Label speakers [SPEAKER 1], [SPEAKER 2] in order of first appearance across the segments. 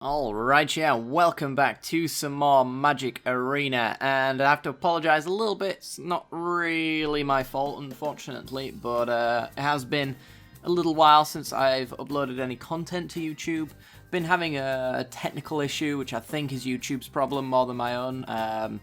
[SPEAKER 1] Alright, yeah, welcome back to some more Magic Arena, and I have to apologise a little bit. It's not really my fault, unfortunately, but it has been a little while since I've uploaded any content to YouTube. Been having a technical issue, which I think is YouTube's problem more than my own.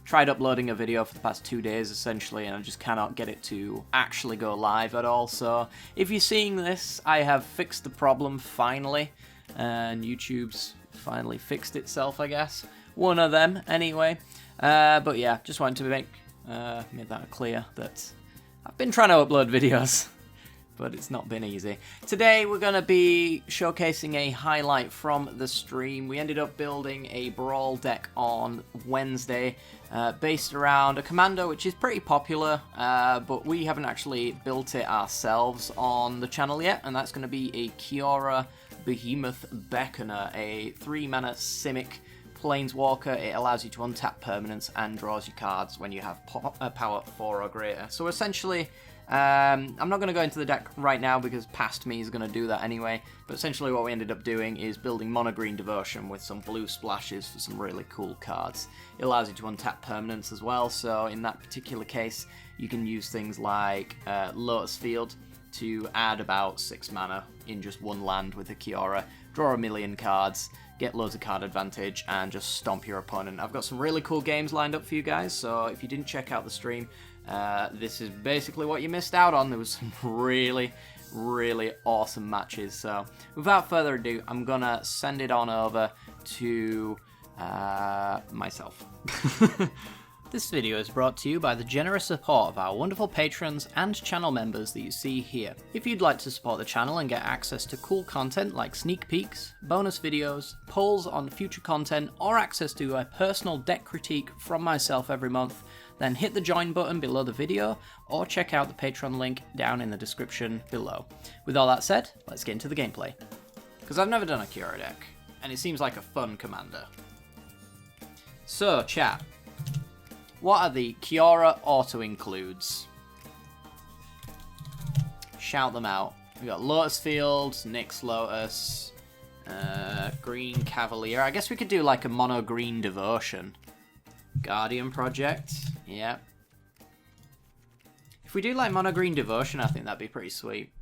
[SPEAKER 1] Tried uploading a video for the past 2 days, essentially, and I just cannot get it to actually go live at all. So, if you're seeing this, I have fixed the problem, finally. And YouTube's finally fixed itself, I guess. One of them, anyway. But yeah, just wanted to make that clear that I've been trying to upload videos, but it's not been easy. Today we're going to be showcasing a highlight from the stream. We ended up building a Brawl deck on Wednesday, based around a commander which is pretty popular, but we haven't actually built it ourselves on the channel yet, and that's going to be a Kiora Behemoth Beckoner, a 3-mana Simic Planeswalker. It allows you to untap permanents and draws your cards when you have power 4 or greater. So essentially, I'm not going to go into the deck right now because past me is going to do that anyway, but essentially what we ended up doing is building mono green Devotion with some blue splashes for some really cool cards. It allows you to untap permanents as well, so in that particular case you can use things like Lotus Field to add about 6 mana in just one land with a Kiora, draw a million cards, get loads of card advantage, and just stomp your opponent. I've got some really cool games lined up for you guys, so if you didn't check out the stream, this is basically what you missed out on. There was some really awesome matches. So without further ado, I'm gonna send it on over to myself. This video is brought to you by the generous support of our wonderful patrons and channel members that you see here. If you'd like to support the channel and get access to cool content like sneak peeks, bonus videos, polls on future content, or access to a personal deck critique from myself every month, then hit the join button below the video, or check out the Patreon link down in the description below. With all that said, let's get into the gameplay. Because I've never done a Kiora deck, and it seems like a fun commander. So, chat. What are the Kiora auto-includes? Shout them out. We got Lotus Field, Nyx Lotus, Green Cavalier. I guess we could do like a mono green Devotion. Guardian Project, yeah. If we do like mono green Devotion, I think that'd be pretty sweet.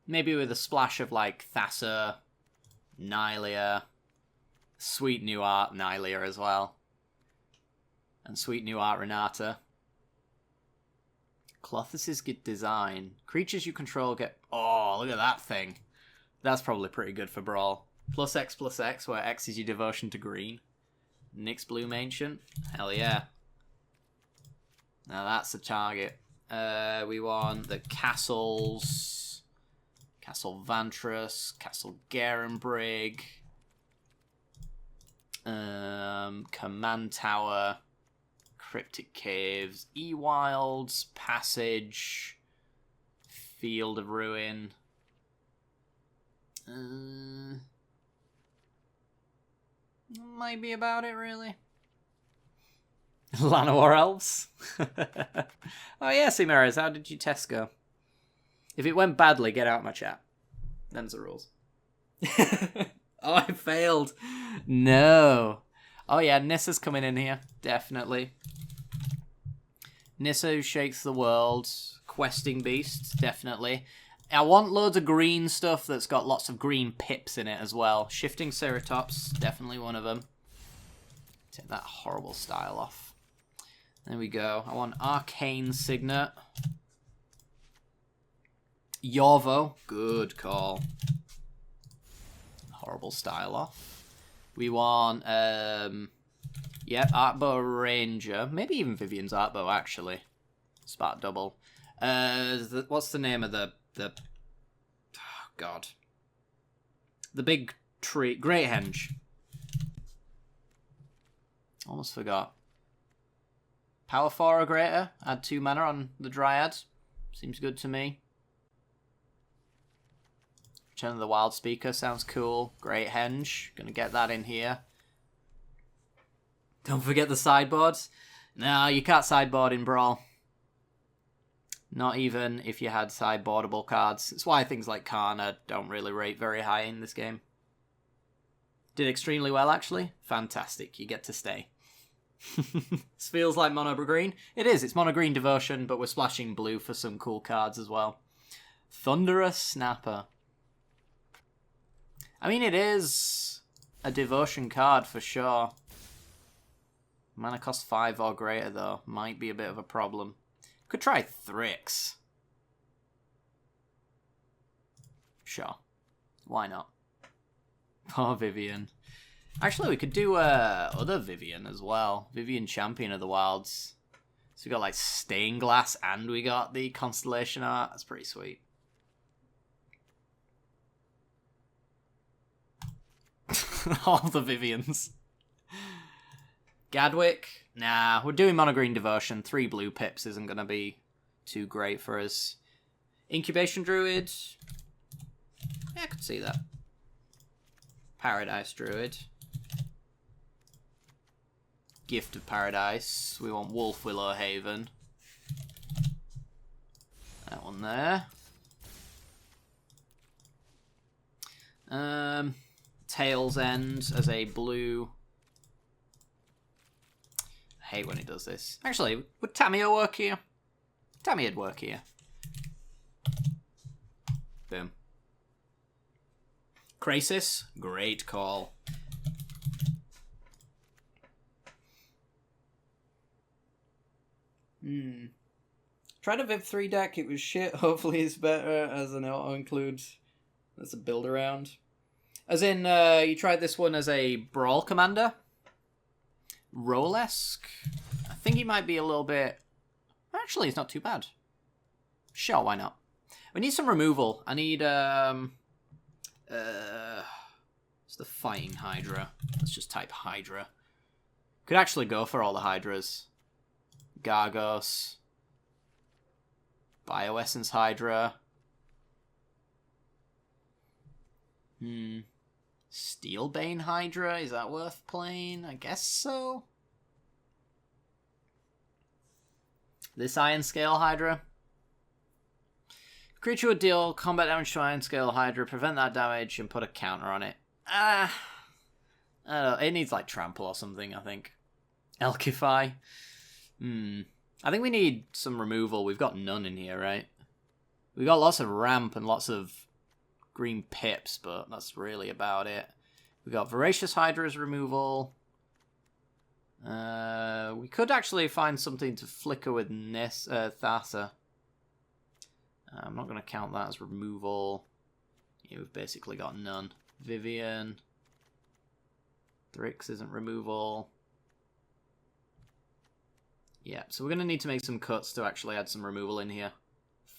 [SPEAKER 1] Maybe with a splash of like Thassa, Nylea. Sweet new art Nylea as well. And sweet new art Renata. Clothis' good design. Creatures you control get... Oh, look at that thing. That's probably pretty good for Brawl. +X, where X is your devotion to green. Nyx Bloom Ancient. Hell yeah. Now that's the target. We want the castles. Castle Vantress. Castle Garenbrig. Command Tower, Cryptic Caves, E-Wilds, Passage, Field of Ruin. Might be about it, really. Llanowar Elves. Oh yeah, Cimeras, how did your test go? If it went badly, get out of my chat. Them's the rules. Oh, I failed. No. Oh yeah, Nissa's coming in here. Definitely. Nissa who shakes the world. Questing Beasts, definitely. I want loads of green stuff that's got lots of green pips in it as well. Shifting Ceratops, definitely one of them. Take that horrible style off. There we go. I want Arcane Signet. Yorvo, good call. Horrible style off. We want, Artbow Ranger. Maybe even Vivian's Artbow, actually. Spark Double. What's the name of the oh, God. The big tree. Great Henge. Almost forgot. Power 4 or greater. Add 2 mana on the Dryad. Seems good to me. Return of the Wild Speaker sounds cool. Great Henge. Gonna get that in here. Don't forget the sideboards. No, you can't sideboard in Brawl. Not even if you had sideboardable cards. It's why things like Karna don't really rate very high in this game. Did extremely well, actually. Fantastic. You get to stay. This feels like mono green. It is. It's mono green Devotion, but we're splashing blue for some cool cards as well. Thunderous Snapper. I mean, it is a Devotion card for sure. Mana cost 5 or greater, though. Might be a bit of a problem. Could try Thrix. Sure. Why not? Poor Vivian. Actually, we could do other Vivian as well. Vivian Champion of the Wilds. So we got like Stained Glass and we got the Constellation art. That's pretty sweet. All the Vivians. Gadwick. Nah, we're doing Mono Green Devotion. 3 blue pips isn't going to be too great for us. Incubation Druid. Yeah, I could see that. Paradise Druid. Gift of Paradise. We want Wolf Willow Haven. That one there. Tail's End as a blue. I hate when he does this. Actually, would Tamiyo work here? Tamiyo'd work here. Boom. Krasis, great call. Tried a Viv 3 deck, it was shit. Hopefully it's better as an auto-include. That's a build around. As in, you tried this one as a Brawl commander. Rolesque. I think he might be a little bit... Actually, it's not too bad. Sure, why not? We need some removal. I need, it's the Fighting Hydra. Let's just type Hydra. Could actually go for all the Hydras. Gargos. Bioessence Hydra. Steelbane Hydra, is that worth playing? I guess so. This Iron Scale Hydra. Creature would deal combat damage to Iron Scale Hydra, prevent that damage, and put a counter on it. I don't know, it needs like Trample or something, I think. Elkify. I think we need some removal. We've got none in here, right? We've got lots of ramp and lots of green pips, but that's really about it. We got Voracious Hydra's removal. We could actually find something to flicker with Thassa. I'm not going to count that as removal. Yeah, we've basically got none. Vivian. Thrix isn't removal. Yeah, so we're going to need to make some cuts to actually add some removal in here.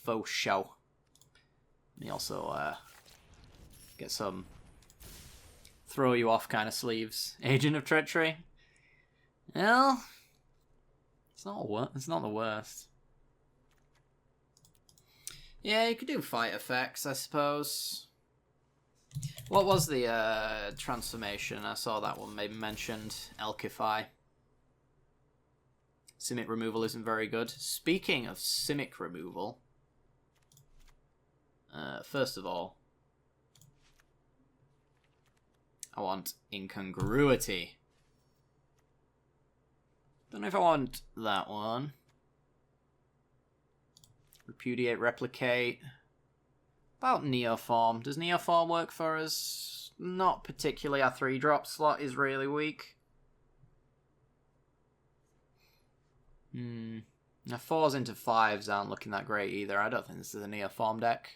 [SPEAKER 1] Faux show. Let me also get some throw you off kind of sleeves. Agent of Treachery. Well, it's not the worst. Yeah, you could do fight effects, I suppose. What was the transformation? I saw that one maybe mentioned. Elkify. Simic removal isn't very good. Speaking of Simic removal, first of all, I want Incongruity. Don't know if I want that one. Repudiate, Replicate. About Neoform. Does Neoform work for us? Not particularly. Our 3-drop slot is really weak. Now 4s into 5s aren't looking that great either. I don't think this is a Neoform deck.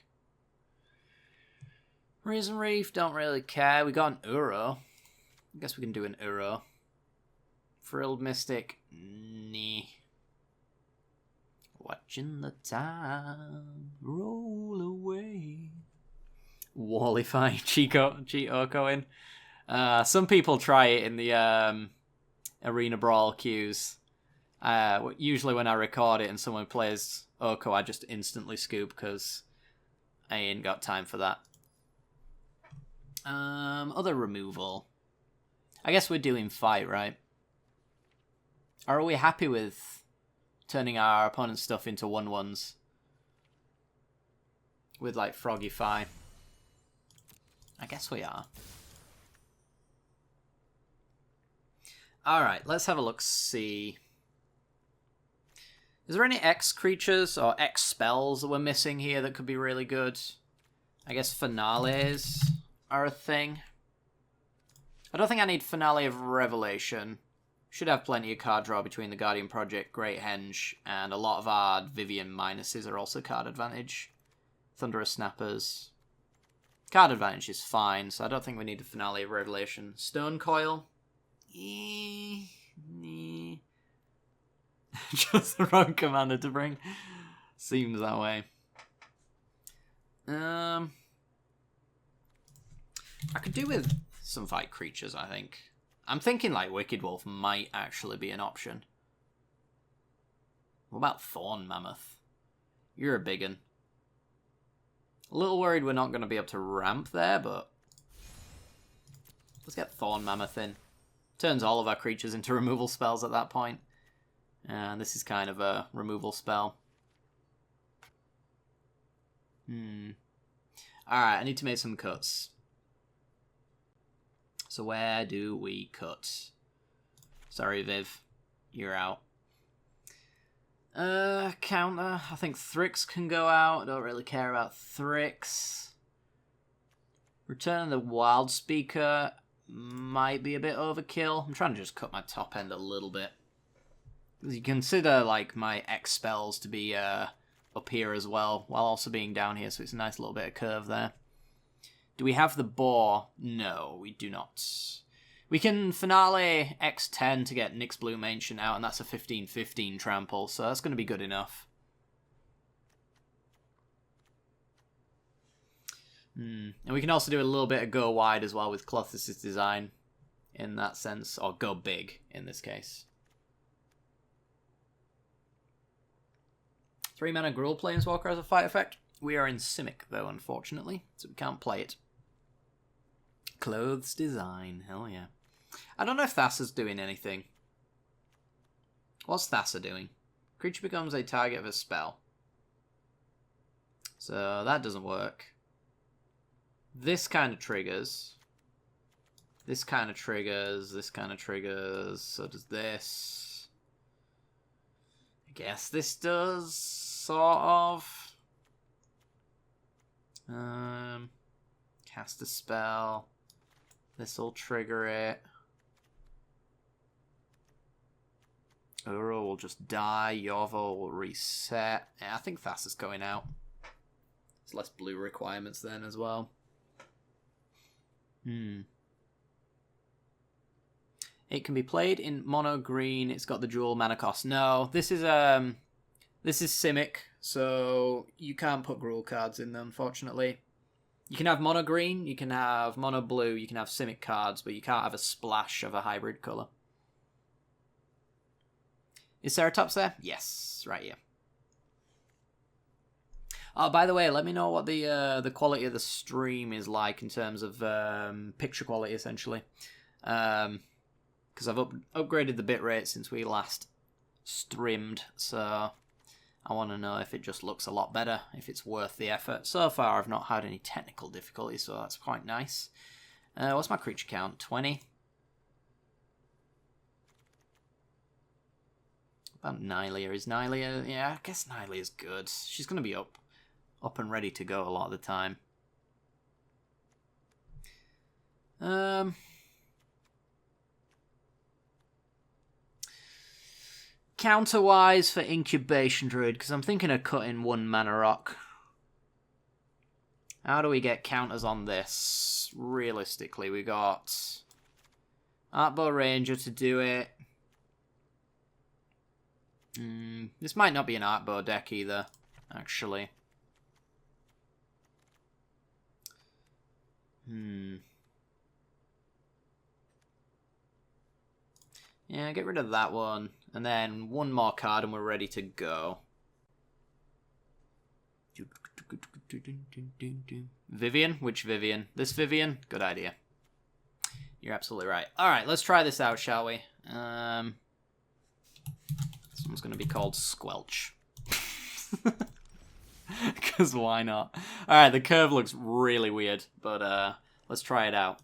[SPEAKER 1] Risen Reef, don't really care. We got an Uro. I guess we can do an Uro. Frilled Mystic, nee. Watching the time roll away. Wallify, cheat Oko in. Some people try it in the Arena Brawl queues. Usually when I record it and someone plays Oko, I just instantly scoop because I ain't got time for that. Other removal. I guess we're doing fight, right? Or are we happy with turning our opponent's stuff into 1/1s? with like Frogify. I guess we are. Alright, let's have a look, see. Is there any X creatures or X spells that we're missing here that could be really good? I guess finales are a thing. I don't think I need Finale of Revelation. Should have plenty of card draw between the Guardian Project, Great Henge, and a lot of our Vivian minuses are also card advantage. Thunderous Snappers. Card advantage is fine, so I don't think we need a Finale of Revelation. Stone Coil. Just the wrong commander to bring. Seems that way. I could do with some fight creatures, I think. I'm thinking like Wicked Wolf might actually be an option. What about Thorn Mammoth? You're a big un. A little worried we're not going to be able to ramp there, but let's get Thorn Mammoth in. Turns all of our creatures into removal spells at that point. And this is kind of a removal spell. Alright, I need to make some cuts. So where do we cut? Sorry, Viv. You're out. Counter. I think Thrix can go out. I don't really care about Thrix. Return of the Wild Speaker might be a bit overkill. I'm trying to just cut my top end a little bit. You consider like my X spells to be up here as well, while also being down here, so it's a nice little bit of curve there. Do we have the boar? No, we do not. We can finale X10 to get Nyx Bloom Ancient out, and that's a 15/15 trample, so that's going to be good enough. And we can also do a little bit of go wide as well with Clothis' design in that sense, or go big in this case. 3-mana Gruul Planeswalker as a fight effect. We are in Simic, though, unfortunately, so we can't play it. Clothes design, hell yeah. I don't know if Thassa's doing anything. What's Thassa doing? Creature becomes a target of a spell. So that doesn't work. This kind of triggers. This kind of triggers. This kind of triggers. So does this. I guess this does, sort of. Cast a spell. This'll trigger it. Uro will just die. Yorvo will reset. Yeah, I think Thassa's going out. There's less blue requirements then as well. It can be played in mono green. It's got the dual mana cost. No, this is Simic, so you can't put Gruul cards in them, unfortunately. You can have mono green, you can have mono blue, you can have Simic cards, but you can't have a splash of a hybrid colour. Is Ceratops there? Yes, right here. Oh, by the way, let me know what the quality of the stream is like in terms of picture quality, essentially. Because I've upgraded the bitrate since we last streamed, so I want to know if it just looks a lot better, if it's worth the effort. So far, I've not had any technical difficulties, so that's quite nice. What's my creature count? 20? About Nylea. Is Nylea... Yeah, I guess Nylea's good. She's going to be up and ready to go a lot of the time. Counter-wise for Incubation Druid, because I'm thinking of cutting 1 mana rock. How do we get counters on this? Realistically, we got Artbow Ranger to do it. This might not be an Artbow deck either, actually. Yeah, get rid of that one. And then 1 more card and we're ready to go. Vivian? Which Vivian? This Vivian? Good idea. You're absolutely right. Alright, let's try this out, shall we? This one's going to be called Squelch. Because why not? Alright, the curve looks really weird, but let's try it out.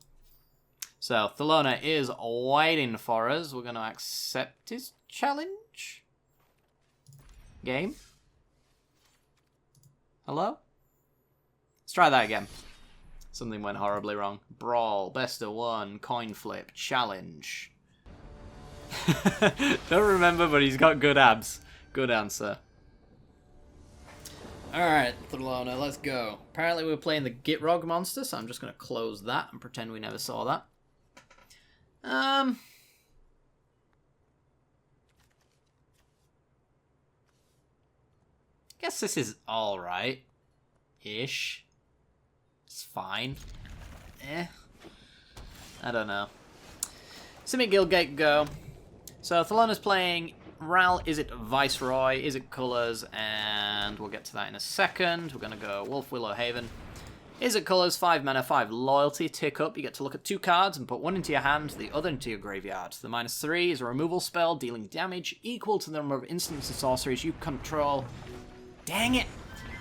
[SPEAKER 1] So, Thelona is waiting for us. We're going to accept his challenge. Game? Hello? Let's try that again. Something went horribly wrong. Brawl, best of one, coin flip, challenge. Don't remember, but he's got good abs. Good answer. Alright, Thelona, let's go. Apparently we're playing the Gitrog monster, so I'm just going to close that and pretend we never saw that. Guess this is alright-ish. It's fine. I don't know. Simic Guildgate go. So Thelona's playing Ral, is it Viceroy, is it Colours, and we'll get to that in a second. We're going to go Wolf Willow Haven. Is it Colours, 5 mana, 5 loyalty, tick up. You get to look at 2 cards and put one into your hand, the other into your graveyard. The -3 is a removal spell dealing damage equal to the number of instants and sorceries you control. Dang it!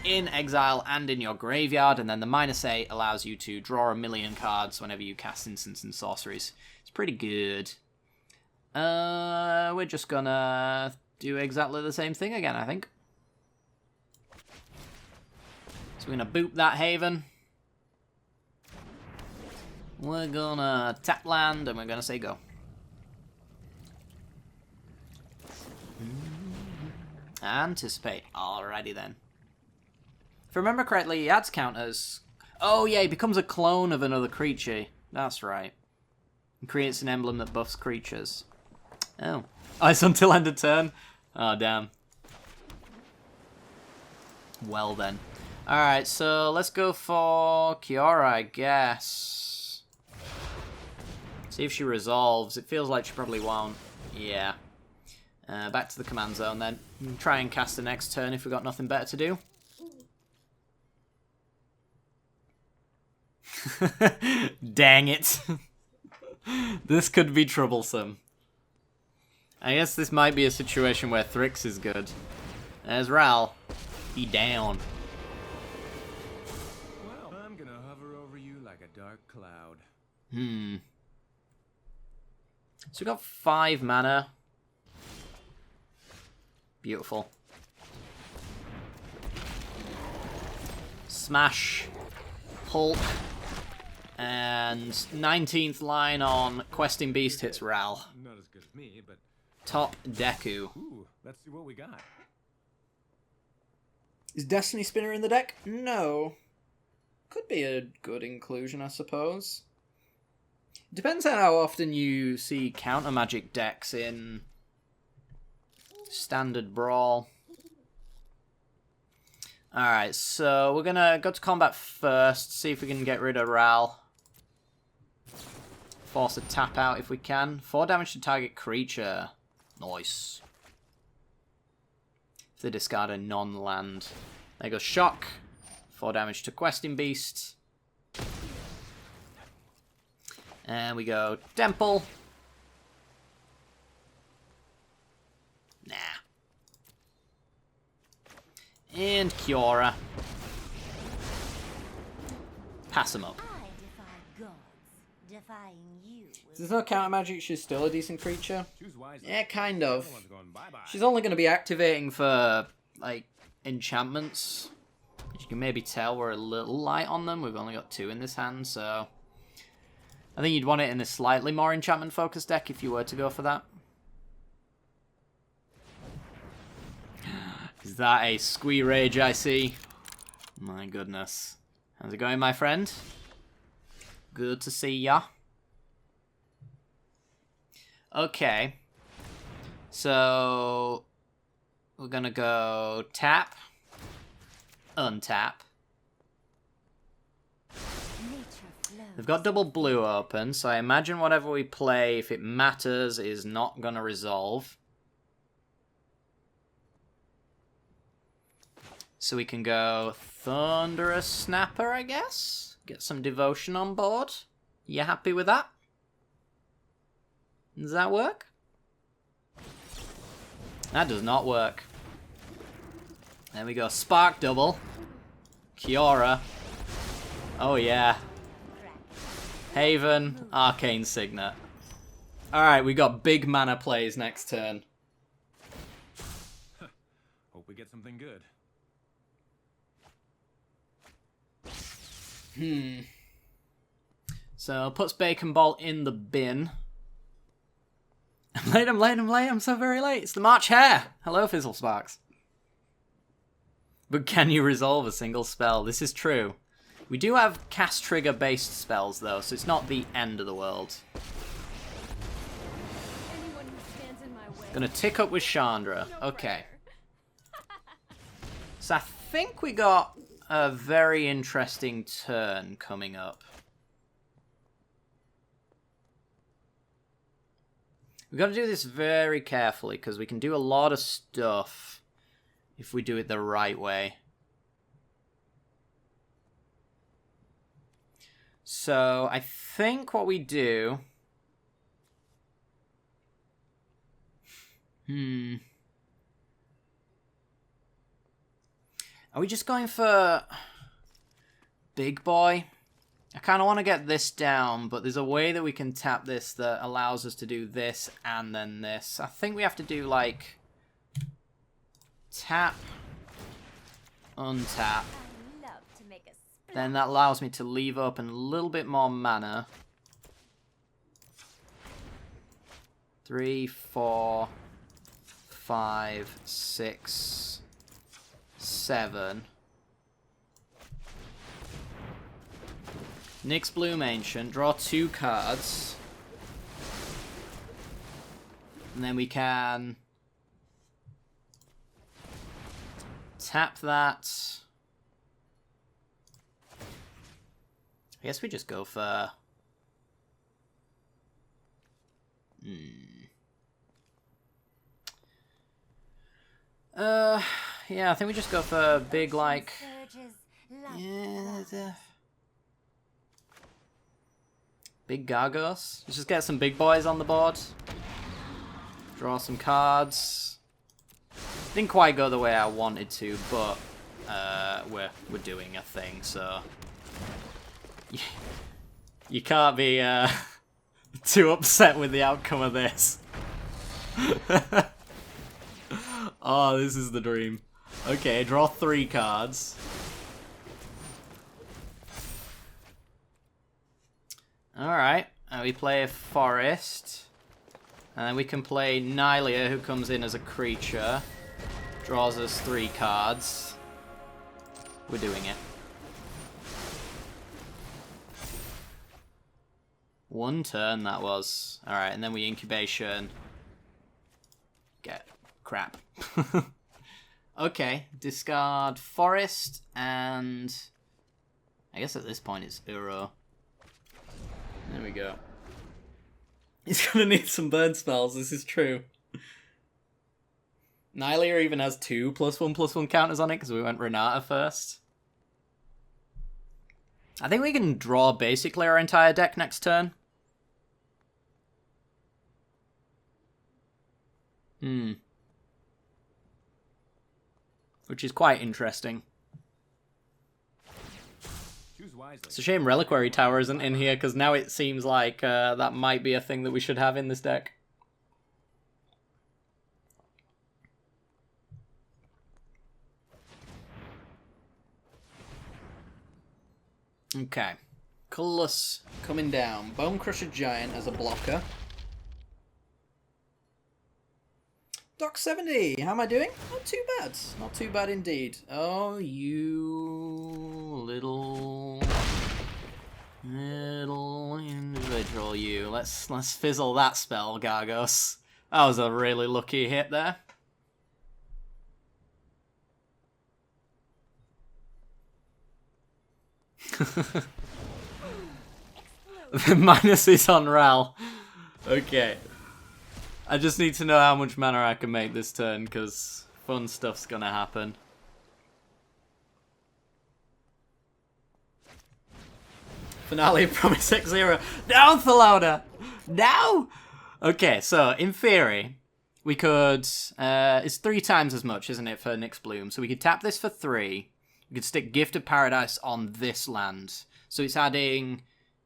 [SPEAKER 1] In exile and in your graveyard, and then the -8 allows you to draw 1,000,000 cards whenever you cast instants and sorceries. It's pretty good. We're just gonna do exactly the same thing again, I think. So we're gonna boop that Haven. We're gonna tap land, and we're gonna say go. Anticipate. Alrighty then. If I remember correctly, he adds counters. Oh yeah, he becomes a clone of another creature. That's right. And creates an emblem that buffs creatures. Oh. Oh, it's until end of turn? Oh, damn. Well then. Alright, so let's go for Kiora, I guess. See if she resolves. It feels like she probably won't. Yeah. Back to the command zone then. Try and cast the next turn if we've got nothing better to do. Dang it. This could be troublesome. I guess this might be a situation where Thrix is good. There's Ral. He down.
[SPEAKER 2] Well, I'm gonna hover over you like a dark cloud.
[SPEAKER 1] So we got 5 mana. Beautiful. Smash. Hulk. And 19th line on Questing Beast hits Ral.
[SPEAKER 2] Not as good as me, but...
[SPEAKER 1] Top Deku.
[SPEAKER 2] Ooh, let's see what we got.
[SPEAKER 1] Is Destiny Spinner in the deck? No. Could be a good inclusion, I suppose. Depends on how often you see counter magic decks in standard Brawl. Alright, so we're gonna go to combat first, see if we can get rid of Ral. Force a tap out if we can. 4 damage to target creature. Nice. If they discard a non-land. There goes Shock. 4 damage to Questing Beast. And we go Temple. Nah. And Kiora. Pass him up. If there's no counter magic, she's still a decent creature. Yeah, kind of. She's only going to be activating for, like, enchantments. As you can maybe tell, we're a little light on them. We've only got 2 in this hand, so... I think you'd want it in a slightly more enchantment-focused deck if you were to go for that. Is that a Squee Rage I see? My goodness. How's it going, my friend? Good to see ya. Okay. So... we're gonna go tap. Untap. They've got double blue open, so I imagine whatever we play, if it matters, is not gonna resolve. So we can go Thunderous Snapper, I guess? Get some devotion on board. You happy with that? Does that work? That does not work. There we go. Spark Double. Kiora. Oh yeah. Haven, Arcane Signet. Alright, we got big mana plays next turn.
[SPEAKER 2] Hope we get something good.
[SPEAKER 1] So, puts Bacon Ball in the bin. I'm late, I'm so very late. It's the March Hare. Hello, Fizzle Sparks. But can you resolve a single spell? This is true. We do have cast trigger based spells though, so it's not the end of the world. Gonna tick up with Chandra. Okay. So I think we got a very interesting turn coming up. We've got to do this very carefully because we can do a lot of stuff if we do it the right way. So I think what we do... Are we just going for Big Boy? I kind of want to get this down, but there's a way that we can tap this that allows us to do this and then this. I think we have to do, like, tap, untap. Then that allows me to leave open a little bit more mana. 3, 4, 5, 6, 7. Nyx Bloom Ancient, draw 2 cards. And then we can tap that. I guess we just go for... yeah, I think we just go for big, like... Yeah, big Gargos. Let's just get some big boys on the board. Draw some cards. Didn't quite go the way I wanted to, but we're doing a thing, so... You can't be too upset with the outcome of this. Oh, this is the dream. Okay, draw 3 cards. Alright, we play a Forest. And then we can play Nylia, who comes in as a creature. Draws us 3 cards. We're doing it. 1 turn, that was. Alright, and then we incubation. Get crap. Okay, discard Forest, and... I guess at this point it's Uro. There we go. He's gonna need some burn spells, this is true. Nylia even has 2 +1/+1 counters on it because we went Renata first. I think we can draw basically our entire deck next turn. Which is quite interesting. It's a shame Reliquary Tower isn't in here, because now it seems like that might be a thing that we should have in this deck. Okay. Colossus coming down. Bone Crusher Giant as a blocker. Doc 70, how am I doing? Not too bad. Not too bad indeed. Oh, you little individual, you. Let's fizzle that spell, Gargos. That was a really lucky hit there. The minus is on Ral. Okay. I just need to know how much mana I can make this turn, because fun stuff's gonna happen. Finale of Promise X0. Down, Thalauda! Now! Okay, so, in theory, we could... it's 3 times as much, isn't it, for Nyx Bloom? So we could tap this for 3. You could stick Gift of Paradise on this land. So it's adding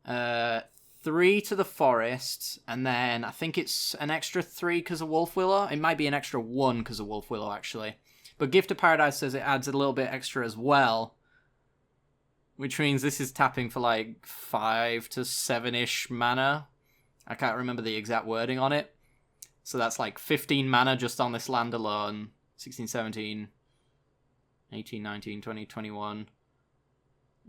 [SPEAKER 1] 3 to the forest, and then I think it's an extra 3 because of Wolf Willow. It might be an extra 1 because of Wolf Willow, actually. But Gift of Paradise says it adds a little bit extra as well, which means this is tapping for like 5 to 7-ish mana. I can't remember the exact wording on it. So that's like 15 mana just on this land alone. 16, 17, 18, 19, 20, 21.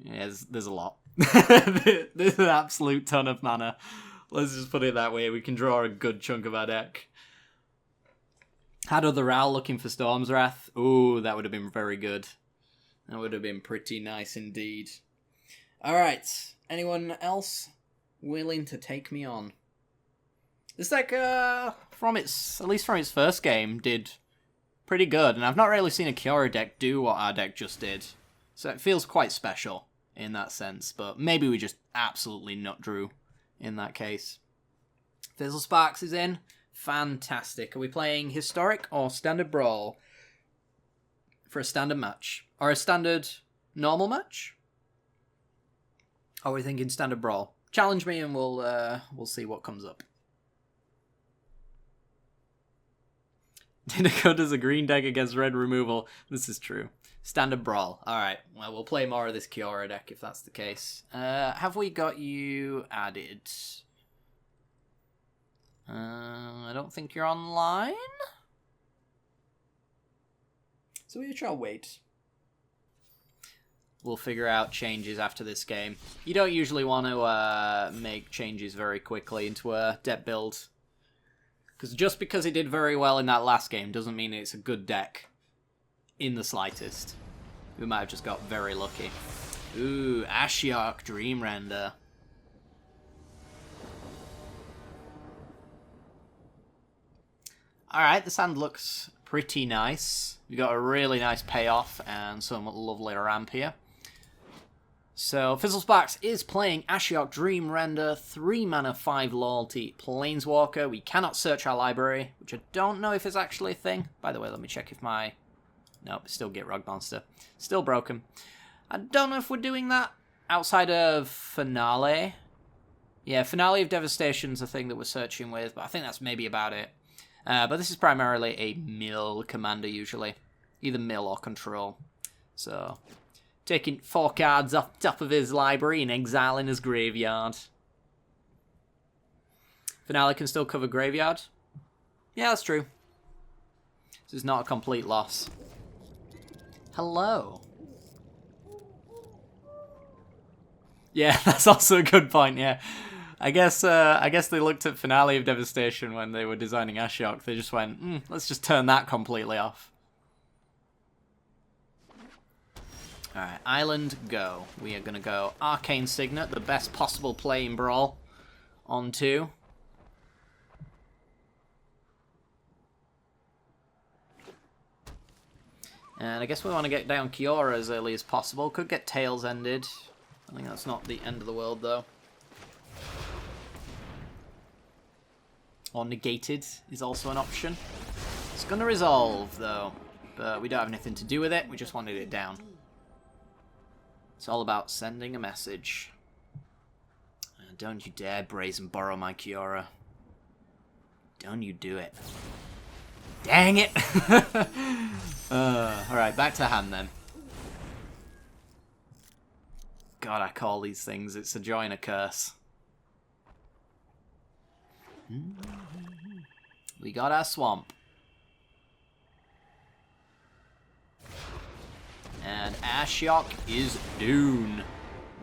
[SPEAKER 1] Yeah, there's a lot. There's an absolute ton of mana. Let's just put it that way. We can draw a good chunk of our deck. Had other Ral looking for Storm's Wrath. Ooh, that would have been very good. That would have been pretty nice indeed. Alright, anyone else willing to take me on? This deck, at least from its first game, did pretty good. And I've not really seen a Kiora deck do what our deck just did. So it feels quite special in that sense. But maybe we just absolutely nut drew in that case. Fizzle Sparks is in. Fantastic. Are we playing Historic or Standard Brawl for a standard match? Or a standard normal match? Or are we thinking Standard Brawl? Challenge me and we'll see what comes up. Dinacode is a green deck against red removal. This is true. Standard Brawl. Alright, well, we'll play more of this Kiora deck if that's the case. Have we got you added? I don't think you're online. So we shall wait. We'll figure out changes after this game. You don't usually want to make changes very quickly into a deck build. Because just because it did very well in that last game doesn't mean it's a good deck in the slightest. We might have just got very lucky. Ooh, Ashiok Dream Render. Alright, this hand looks pretty nice. We got a really nice payoff and some lovely ramp here. So, Fizzle Sparks is playing Ashiok Dream Render, 3 mana, 5 loyalty, Planeswalker. We cannot search our library, which I don't know if is actually a thing. By the way, let me check if my... Nope, still Gitrog Monster. Still broken. I don't know if we're doing that outside of Finale. Yeah, Finale of Devastation's a thing that we're searching with, but I think that's maybe about it. But this is primarily a mill commander, usually. Either mill or control. So... taking 4 cards off top of his library and exiling his graveyard. Finale can still cover graveyard. Yeah, that's true. This is not a complete loss. Hello. Yeah, that's also a good point, yeah. I guess they looked at Finale of Devastation when they were designing Ashiok. They just went, let's just turn that completely off. Alright, Island, go. We are going to go Arcane Signet, the best possible play in Brawl, on 2. And I guess we want to get down Kiora as early as possible. Could get Tails ended. I think that's not the end of the world, though. Or negated is also an option. It's going to resolve, though. But we don't have anything to do with it. We just wanted it down. It's all about sending a message. Don't you dare brazen borrow my Kiora. Don't you do it. Dang it! Alright, back to hand then. God, I call these things. It's a joy and a curse. We got our swamp. And Ashiok is Dune.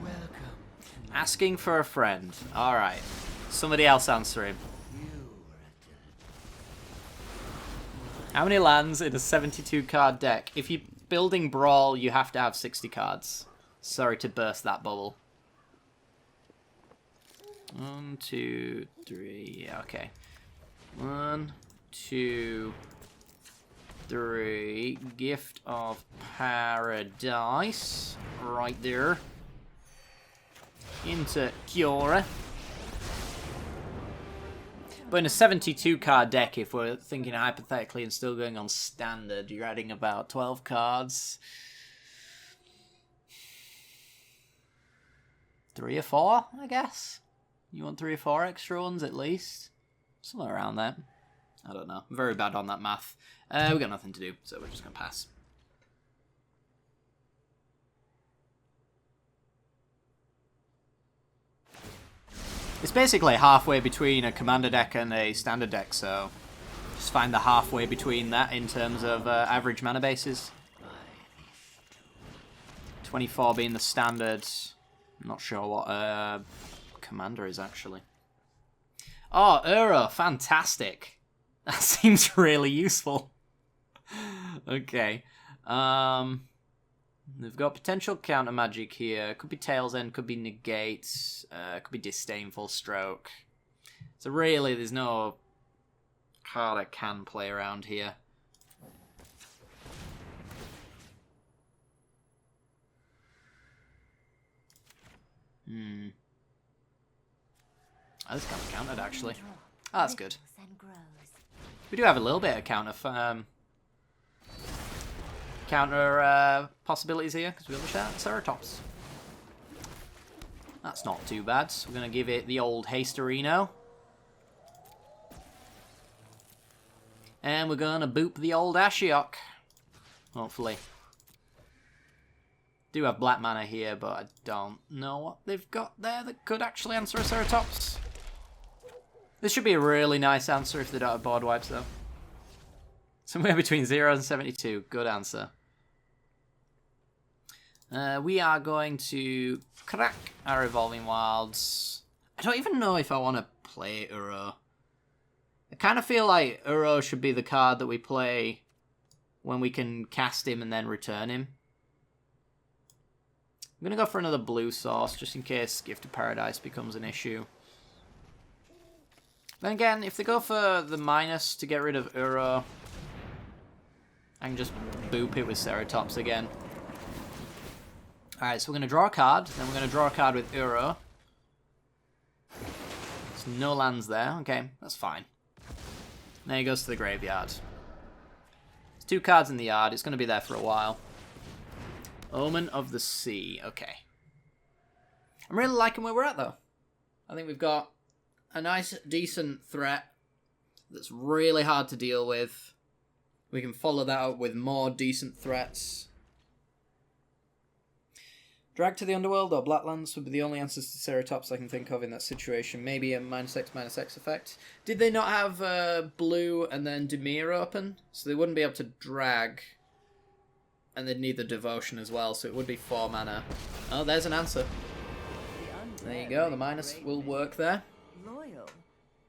[SPEAKER 2] Welcome.
[SPEAKER 1] Asking for a friend. Alright. Somebody else answer him. How many lands in a 72 card deck? If you're building Brawl, you have to have 60 cards. Sorry to burst that bubble. 1, 2, 3. Yeah, okay. 1, 2, 3. Gift of Paradise. Right there. Into Kiora. But in a 72 card deck, if we're thinking hypothetically and still going on standard, you're adding about 12 cards. 3 or 4, I guess. You want 3 or 4 extra ones at least? Somewhere around there. I don't know. I'm very bad on that math. We got nothing to do, so we're just going to pass. It's basically halfway between a commander deck and a standard deck, so just find the halfway between that in terms of average mana bases. 24 being the standard. I'm not sure what commander is actually. Oh, Uro, fantastic. That seems really useful. Okay. We've got potential counter magic here. Could be Tail's End, could be Negate, could be Disdainful Stroke. So really, there's no card I can play around here. Oh, this can't be countered, actually. Oh, that's good. We do have a little bit of counter possibilities here, because we have a Ceratops. That's not too bad. So we're going to give it the old Hasterino. And we're going to boop the old Ashiok. Hopefully. Do have black mana here, but I don't know what they've got there that could actually answer a Ceratops. This should be a really nice answer if they don't have board wipes, though. Somewhere between 0 and 72. Good answer. We are going to crack our Evolving Wilds. I don't even know if I want to play Uro. I kind of feel like Uro should be the card that we play when we can cast him and then return him. I'm going to go for another blue source, just in case Gift of Paradise becomes an issue. Then again, if they go for the minus to get rid of Uro, I can just boop it with Ceratops again. Alright, so we're going to draw a card, then we're going to draw a card with Uro. There's no lands there, okay, that's fine. Then he goes to the graveyard. There's 2 cards in the yard, it's going to be there for a while. Omen of the Sea, okay. I'm really liking where we're at, though. I think we've got a nice, decent threat that's really hard to deal with. We can follow that up with more decent threats. Drag to the Underworld or Blacklands would be the only answers to Ceratops I can think of in that situation. Maybe a -X effect. Did they not have blue and then Dimir open? So they wouldn't be able to drag. And they'd need the Devotion as well, so it would be 4 mana. Oh, there's an answer. There you go, the minus will work there.
[SPEAKER 3] Loyal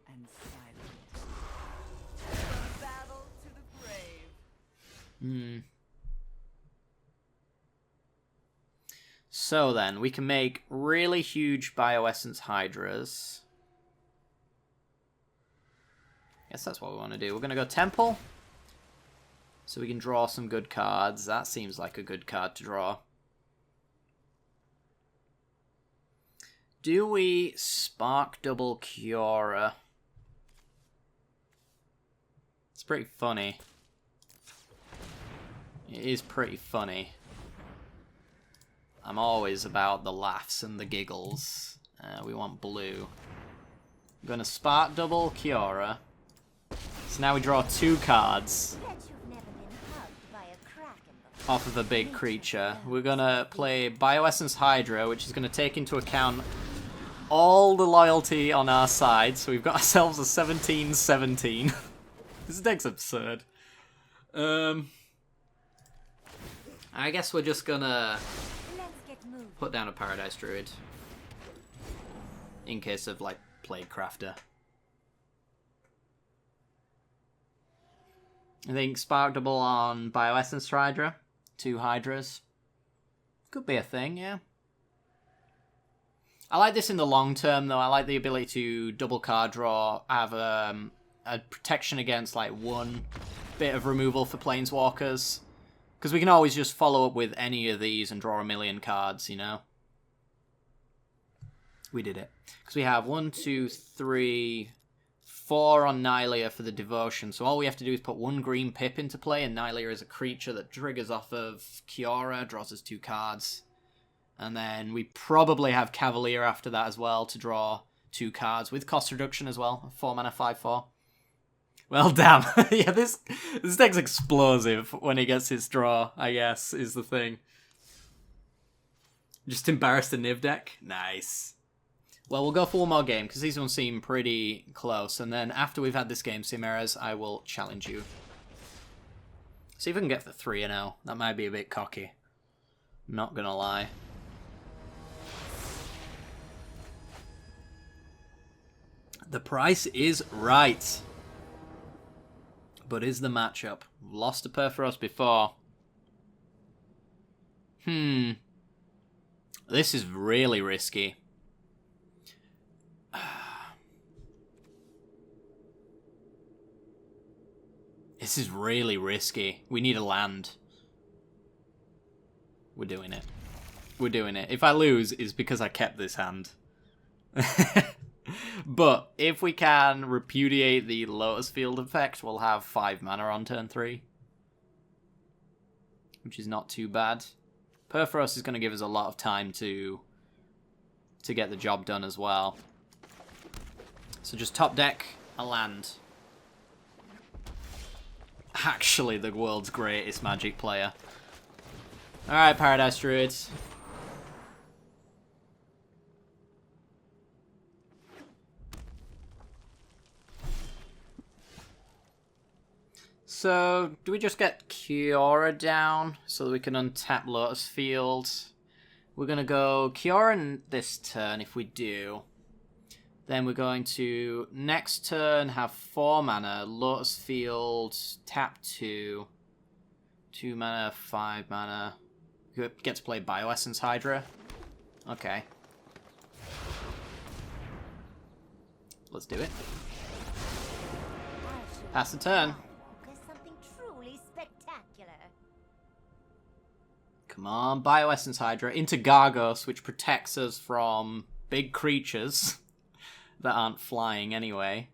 [SPEAKER 3] and silent. Battle to the grave.
[SPEAKER 1] So then, we can make really huge Bioessence Hydras. Guess that's what we want to do. We're going to go Temple. So we can draw some good cards. That seems like a good card to draw. Do we Spark Double Kiora? It's pretty funny. It is pretty funny. I'm always about the laughs and the giggles. We want blue. I'm going to Spark Double Kiora. So now we draw 2 cards off of a big creature. We're going to play Bioessence Hydra, which is going to take into account all the loyalty on our side. So we've got ourselves a 17-17. This deck's absurd. I guess we're just going to put down a Paradise Druid. In case of, like, Plague Crafter. I think Spark Double on Bioessence Hydra. 2 Hydras. Could be a thing, yeah. I like this in the long term, though. I like the ability to double card draw, have a protection against, like, 1 bit of removal for Planeswalkers. Because we can always just follow up with any of these and draw a million cards, you know? We did it. Because we have 1, 2, 3, 4 on Nylea for the Devotion. So all we have to do is put 1 green pip into play, and Nylea is a creature that triggers off of Kiora, draws us 2 cards. And then we probably have Cavalier after that as well to draw 2 cards with cost reduction as well. 4 mana, 5/4. Well, damn. Yeah, this deck's explosive when he gets his draw, I guess, is the thing. Just embarrassed the Niv deck. Nice. Well, we'll go for one more game, because these ones seem pretty close. And then after we've had this game, Simeres, I will challenge you. See if we can get for 3-0. That might be a bit cocky. Not gonna lie. The price is right. But is the matchup? Lost to Perforos before. This is really risky. This is really risky. We need a land. We're doing it. We're doing it. If I lose, it's because I kept this hand. But if we can repudiate the Lotus Field effect, we'll have 5 mana on turn 3. Which is not too bad. Perforos is going to give us a lot of time to get the job done as well. So just top deck a land. Actually the world's greatest Magic player. Alright, Paradise Druids. So, do we just get Kiora down so that we can untap Lotus Field? We're going to go Kiora this turn if we do. Then we're going to, next turn, have 4 mana, Lotus Field, tap 2. 2 mana, 5 mana. Get to play Bioessence Hydra. Okay. Let's do it. Pass the turn. Come on, Bioessence Hydra into Gargos, which protects us from big creatures that aren't flying anyway.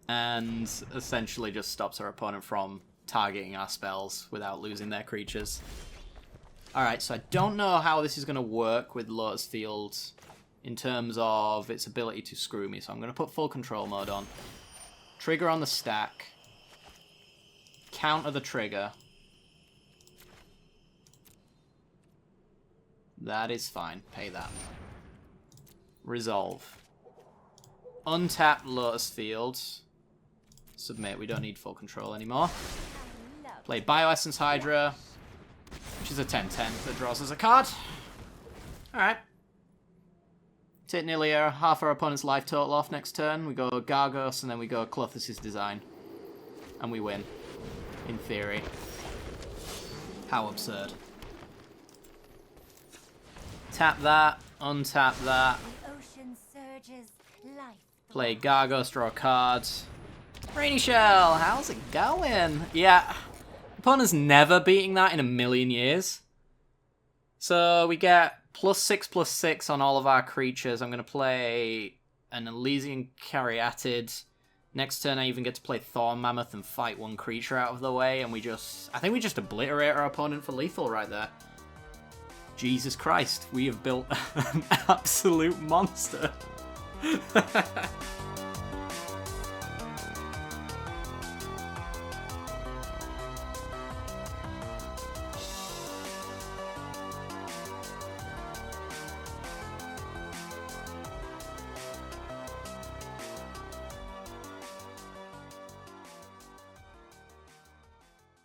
[SPEAKER 1] And essentially just stops our opponent from targeting our spells without losing their creatures. Alright, so I don't know how this is going to work with Lotus Field in terms of its ability to screw me, so I'm going to put full control mode on. Trigger on the stack. Counter the trigger. That is fine. Pay that. Resolve. Untap Lotus Field. Submit. We don't need full control anymore. Play Bioessence Hydra, which is a 10/10 that draws us a card. Alright. Take nearly half our opponent's life total off next turn. We go Gargos and then we go Clothis' Design. And we win. In theory. How absurd. Tap that, untap that. Play Gargos, draw cards. Rainy Shell, how's it going? Yeah, opponent's never beating that in a million years. So we get +6/+6 on all of our creatures. I'm going to play an Elysian Caryatid. Next turn I even get to play Thorn Mammoth and fight 1 creature out of the way. And I think we just obliterate our opponent for lethal right there. Jesus Christ, we have built an absolute monster.